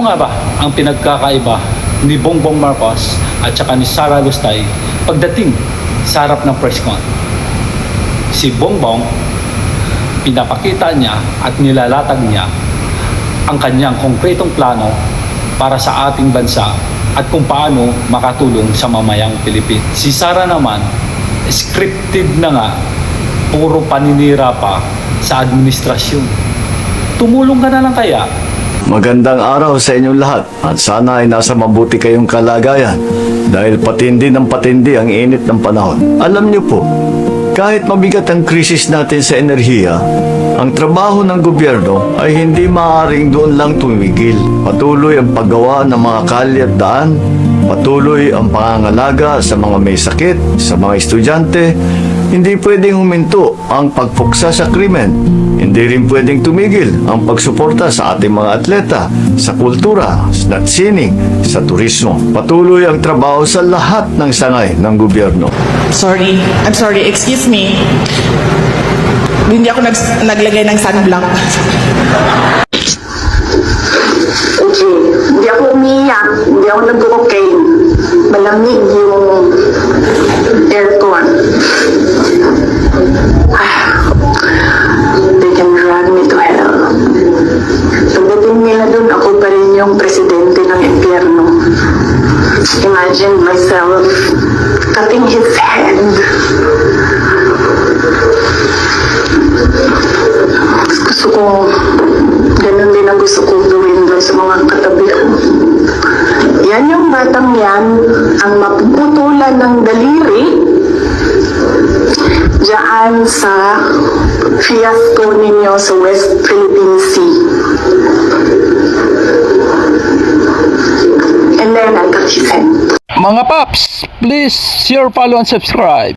nga ba ang pinagkakaiba ni Bongbong Marcos at saka ni Sara Lustay pagdating sa harap ng press con? Si Bongbong, pinapakita niya at nilalatag niya ang kanyang konkretong plano para sa ating bansa at kung paano makatulong sa mamayang Pilipino. Si Sara naman, scripted na nga, puro paninira pa sa administrasyon. Tumulong ka na lang kaya? Magandang araw sa inyong lahat at sana ay nasa mabuti kayong kalagayan dahil patindi ng patindi ang init ng panahon. Alam niyo po, kahit mabigat ang krisis natin sa enerhiya, ang trabaho ng gobyerno ay hindi maaaring doon lang tumigil. Patuloy ang paggawa ng mga kalye at daan, patuloy ang pangangalaga sa mga may sakit, sa mga estudyante. Hindi pwedeng huminto ang pagpuksa sa krimen. Hindi rin pwedeng tumigil ang pagsuporta sa ating mga atleta, sa kultura, sa sining, sa turismo. Patuloy ang trabaho sa lahat ng sangay ng gobyerno. I'm sorry, excuse me. Hindi ako naglagay ng sunblock. Okay, hindi ako umiyak, hindi ako nag-cocaine. Malamig yung aircon. They can drag me to hell. Pagdating nila dun, ako pa rin yung presidente ng impyerno. Imagine myself cutting his head. Gusto ko, ganun din ang gusto ko gawin doon sa mga katabi ko. Yan yung batang yan, ang mapuputulan ng daliri diyan sa fiasco ninyo sa West Philippine Sea. And then I'll cut his head. Mga paps, please share, follow, and subscribe.